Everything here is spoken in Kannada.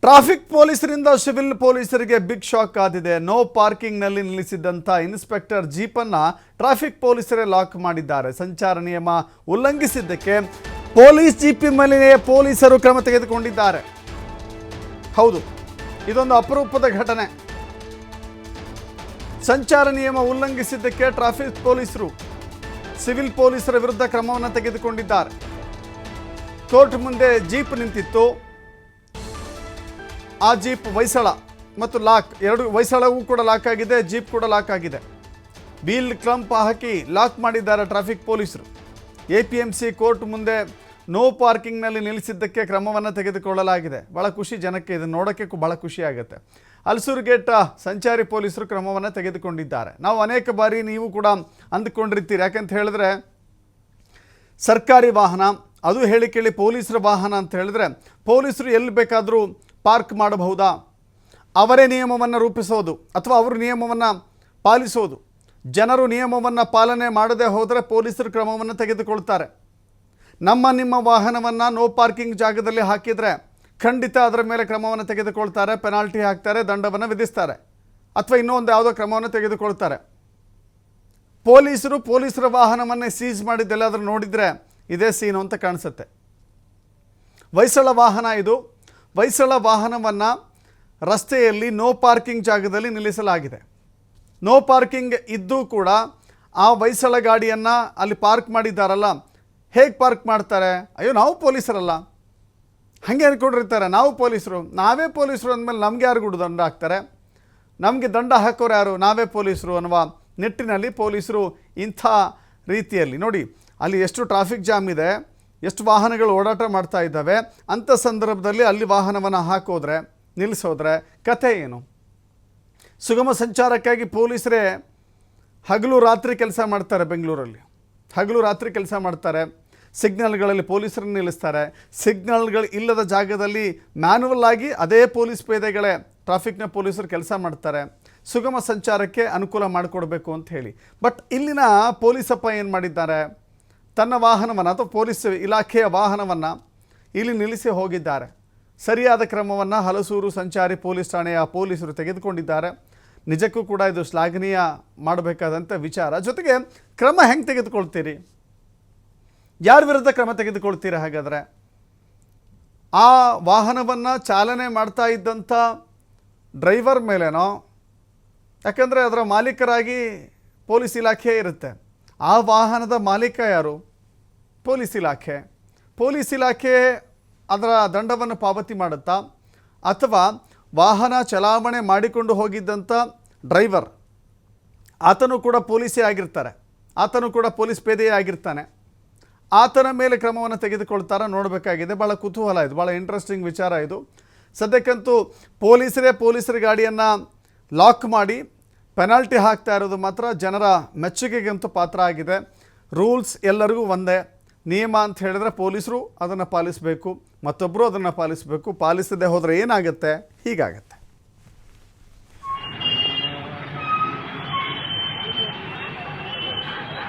ಟ್ರಾಫಿಕ್ ಪೊಲೀಸರಿಂದ ಸಿವಿಲ್ ಪೊಲೀಸರಿಗೆ ಬಿಗ್ ಶಾಕ್ ಆದಿದೆ. ನೋ ಪಾರ್ಕಿಂಗ್ನಲ್ಲಿ ನಿಲ್ಲಿಸಿದ್ದಂಥ ಇನ್ಸ್ಪೆಕ್ಟರ್ ಜೀಪನ್ನು ಟ್ರಾಫಿಕ್ ಪೊಲೀಸರೇ ಲಾಕ್ ಮಾಡಿದ್ದಾರೆ. ಸಂಚಾರ ನಿಯಮ ಉಲ್ಲಂಘಿಸಿದ್ದಕ್ಕೆ ಪೊಲೀಸ್ ಜೀಪಿ ಮೇಲೆ ಪೊಲೀಸರು ಕ್ರಮ ತೆಗೆದುಕೊಂಡಿದ್ದಾರೆ. ಹೌದು, ಇದೊಂದು ಅಪರೂಪದ ಘಟನೆ. ಸಂಚಾರ ನಿಯಮ ಉಲ್ಲಂಘಿಸಿದ್ದಕ್ಕೆ ಟ್ರಾಫಿಕ್ ಪೊಲೀಸರು ಸಿವಿಲ್ ಪೊಲೀಸರ ವಿರುದ್ಧ ಕ್ರಮವನ್ನು ತೆಗೆದುಕೊಂಡಿದ್ದಾರೆ. ಕೋರ್ಟ್ ಮುಂದೆ ಜೀಪ್ ನಿಂತಿತ್ತು. ಆ ಜೀಪ್ ಹೊಯ್ಸಳ ಮತ್ತು ಲಾಕ್ ಎರಡು, ಹೊಯ್ಸಳವೂ ಕೂಡ ಲಾಕ್ ಆಗಿದೆ, ಜೀಪ್ ಕೂಡ ಲಾಕ್ ಆಗಿದೆ. ವೀಲ್ ಕ್ಲಂಪ್ ಹಾಕಿ ಲಾಕ್ ಮಾಡಿದ್ದಾರೆ ಟ್ರಾಫಿಕ್ ಪೊಲೀಸರು. APMC ಕೋರ್ಟ್ ಮುಂದೆ ನೋ ಪಾರ್ಕಿಂಗ್ನಲ್ಲಿ ನಿಲ್ಲಿಸಿದ್ದಕ್ಕೆ ಕ್ರಮವನ್ನು ತೆಗೆದುಕೊಳ್ಳಲಾಗಿದೆ. ಭಾಳ ಖುಷಿ ಜನಕ್ಕೆ, ಇದನ್ನು ನೋಡೋಕ್ಕೆ ಭಾಳ ಖುಷಿ ಆಗುತ್ತೆ. ಹಲಸೂರು ಗೇಟ್ ಸಂಚಾರಿ ಪೊಲೀಸರು ಕ್ರಮವನ್ನು ತೆಗೆದುಕೊಂಡಿದ್ದಾರೆ. ನಾವು ಅನೇಕ ಬಾರಿ ನೀವು ಕೂಡ ಅಂದುಕೊಂಡಿರ್ತೀರಿ, ಯಾಕಂತ ಹೇಳಿದ್ರೆ ಸರ್ಕಾರಿ ವಾಹನ, ಅದು ಹೇಳಿ ಕೇಳಿ ಪೊಲೀಸರ ವಾಹನ ಅಂತ ಹೇಳಿದ್ರೆ ಪೊಲೀಸರು ಎಲ್ಲಿ ಬೇಕಾದರೂ ಪಾರ್ಕ್ ಮಾಡಬಹುದಾ, ಅವರೇ ನಿಯಮವನ್ನು ರೂಪಿಸೋದು ಅಥವಾ ಅವರು ನಿಯಮವನ್ನು ಪಾಲಿಸೋದು. ಜನರು ನಿಯಮವನ್ನು ಪಾಲನೆ ಮಾಡದೇ ಹೋದರೆ ಪೊಲೀಸರು ಕ್ರಮವನ್ನು ತೆಗೆದುಕೊಳ್ತಾರೆ. ನಿಮ್ಮ ವಾಹನವನ್ನು ನೋ ಪಾರ್ಕಿಂಗ್ ಜಾಗದಲ್ಲಿ ಹಾಕಿದರೆ ಖಂಡಿತ ಅದರ ಮೇಲೆ ಕ್ರಮವನ್ನು ತೆಗೆದುಕೊಳ್ತಾರೆ, ಪೆನಾಲ್ಟಿ ಹಾಕ್ತಾರೆ, ದಂಡವನ್ನು ವಿಧಿಸ್ತಾರೆ, ಅಥವಾ ಇನ್ನೊಂದು ಯಾವುದೋ ಕ್ರಮವನ್ನು ತೆಗೆದುಕೊಳ್ತಾರೆ. ಪೊಲೀಸರ ವಾಹನವನ್ನೇ ಸೀಸ್ ಮಾಡಿದ್ದೆಲ್ಲಾದರೂ ನೋಡಿದರೆ ಇದೇ ಸೀನು ಅಂತ ಕಾಣಿಸುತ್ತೆ. ಹೊಯ್ಸಳ ವಾಹನ ಇದು. ಹೊಯ್ಸಳ ವಾಹನವನ್ನು ರಸ್ತೆಯಲ್ಲಿ ನೋ ಪಾರ್ಕಿಂಗ್ ಜಾಗದಲ್ಲಿ ನಿಲ್ಲಿಸಲಾಗಿದೆ. ನೋ ಪಾರ್ಕಿಂಗ್ ಇದ್ದೂ ಕೂಡ ಆ ಹೊಯ್ಸಳ ಗಾಡಿಯನ್ನು ಅಲ್ಲಿ ಪಾರ್ಕ್ ಮಾಡಿದ್ದಾರಲ್ಲ, ಹೇಗೆ ಪಾರ್ಕ್ ಮಾಡ್ತಾರೆ? ಅಯ್ಯೋ, ನಾವು ಪೊಲೀಸರಲ್ಲ, ಹಾಗೆ ಅಂದ್ಕೊಂಡಿರ್ತಾರೆ. ನಾವೇ ಪೊಲೀಸರು ಅಂದಮೇಲೆ ನಮಗೆ ಯಾರು ಕೂಡ ದಂಡ ಹಾಕ್ತಾರೆ? ನಮಗೆ ದಂಡ ಹಾಕೋರು ಯಾರು? ನಾವೇ ಪೊಲೀಸರು ಅನ್ನುವ ನಿಟ್ಟಿನಲ್ಲಿ ಪೊಲೀಸರು ಇಂಥ ರೀತಿಯಲ್ಲಿ ನೋಡಿ, ಅಲ್ಲಿ ಎಷ್ಟು ಟ್ರಾಫಿಕ್ ಜಾಮ್ ಇದೆ, ಎಷ್ಟು ವಾಹನಗಳು ಓಡಾಟ ಮಾಡ್ತಾ ಇದ್ದಾವೆ. ಅಂಥ ಸಂದರ್ಭದಲ್ಲಿ ಅಲ್ಲಿ ವಾಹನವನ್ನು ಹಾಕೋದ್ರೆ, ನಿಲ್ಲಿಸೋದ್ರೆ ಕಥೆ ಏನು? ಸುಗಮ ಸಂಚಾರಕ್ಕಾಗಿ ಪೊಲೀಸರೇ ಹಗಲು ರಾತ್ರಿ ಕೆಲಸ ಮಾಡ್ತಾರೆ. ಬೆಂಗಳೂರಲ್ಲಿ ಹಗಲು ರಾತ್ರಿ ಕೆಲಸ ಮಾಡ್ತಾರೆ. ಸಿಗ್ನಲ್ಗಳಲ್ಲಿ ಪೊಲೀಸರನ್ನು ನಿಲ್ಲಿಸ್ತಾರೆ. ಸಿಗ್ನಲ್ಗಳು ಇಲ್ಲದ ಜಾಗದಲ್ಲಿ ಮ್ಯಾನ್ಯುವಲ್ ಆಗಿ ಅದೇ ಪೊಲೀಸ್ ಪೇದೆಗಳೇ, ಟ್ರಾಫಿಕ್ನ ಪೊಲೀಸರು ಕೆಲಸ ಮಾಡ್ತಾರೆ, ಸುಗಮ ಸಂಚಾರಕ್ಕೆ ಅನುಕೂಲ ಮಾಡಿಕೊಡ್ಬೇಕು ಅಂತ ಹೇಳಿ. ಬಟ್ ಇಲ್ಲಿನ ಪೊಲೀಸಪ್ಪ ಏನು ಮಾಡಿದ್ದಾರೆ? ತನ್ನ ವಾಹನವನ್ನು ಅಥವಾ ಪೊಲೀಸ್ ಇಲಾಖೆಯ ವಾಹನವನ್ನು ಇಲ್ಲಿ ನಿಲ್ಲಿಸಿ ಹೋಗಿದ್ದಾರೆ. ಸರಿಯಾದ ಕ್ರಮವನ್ನು ಹಲಸೂರು ಸಂಚಾರಿ ಪೊಲೀಸ್ ಠಾಣೆಯ ಪೊಲೀಸರು ತೆಗೆದುಕೊಂಡಿದ್ದಾರೆ. ನಿಜಕ್ಕೂ ಕೂಡ ಇದು ಶ್ಲಾಘನೀಯ ಮಾಡಬೇಕಾದಂಥ ವಿಚಾರ. ಜೊತೆಗೆ ಕ್ರಮ ಹೆಂಗೆ ತೆಗೆದುಕೊಳ್ತೀರಿ? ಯಾರ ವಿರುದ್ಧ ಕ್ರಮ ತೆಗೆದುಕೊಳ್ತೀರಾ? ಹಾಗಾದರೆ ಆ ವಾಹನವನ್ನು ಚಾಲನೆ ಮಾಡ್ತಾ ಇದ್ದಂಥ ಡ್ರೈವರ್ ಮೇಲೇನೋ? ಯಾಕಂದರೆ ಅದರ ಮಾಲೀಕರಾಗಿ ಪೊಲೀಸ್ ಇಲಾಖೆ ಇರುತ್ತೆ. ಆ ವಾಹನದ ಮಾಲೀಕ ಯಾರು? ಪೊಲೀಸ್ ಇಲಾಖೆ. ಪೊಲೀಸ್ ಇಲಾಖೆ ಅದರ ದಂಡವನ್ನು ಪಾವತಿ ಮಾಡುತ್ತಾ, ಅಥವಾ ವಾಹನ ಚಲಾವಣೆ ಮಾಡಿಕೊಂಡು ಹೋಗಿದ್ದಂಥ ಡ್ರೈವರ್, ಆತನು ಕೂಡ ಪೊಲೀಸೇ ಆಗಿರ್ತಾರೆ, ಆತನು ಕೂಡ ಪೊಲೀಸ್ ಪೇದೆಯೇ ಆಗಿರ್ತಾನೆ, ಆತನ ಮೇಲೆ ಕ್ರಮವನ್ನು ತೆಗೆದುಕೊಳ್ತಾರ ನೋಡಬೇಕಾಗಿದೆ. ಭಾಳ ಕುತೂಹಲ ಇದು, ಭಾಳ ಇಂಟ್ರೆಸ್ಟಿಂಗ್ ವಿಚಾರ ಇದು. ಸದ್ಯಕ್ಕಂತೂ ಪೊಲೀಸರ ಗಾಡಿಯನ್ನು ಲಾಕ್ ಮಾಡಿ ಪೆನಾಲ್ಟಿ ಹಾಕ್ತಾ ಇರೋದು ಮಾತ್ರ ಜನರ ಮೆಚ್ಚುಗೆಗಂತೂ ಪಾತ್ರ ಆಗಿದೆ. ರೂಲ್ಸ್ ಎಲ್ಲರಿಗೂ ಒಂದೇ. ನಿಯಮ ಅಂತ ಹೇಳಿದ್ರೆ ಪೊಲೀಸರು ಅದನ್ನು ಪಾಲಿಸಬೇಕು, ಮತ್ತೊಬ್ಬರು ಅದನ್ನು ಪಾಲಿಸಬೇಕು. ಪಾಲಿಸದೇ ಹೋದರೆ ಏನಾಗುತ್ತೆ? ಹೀಗಾಗತ್ತೆ.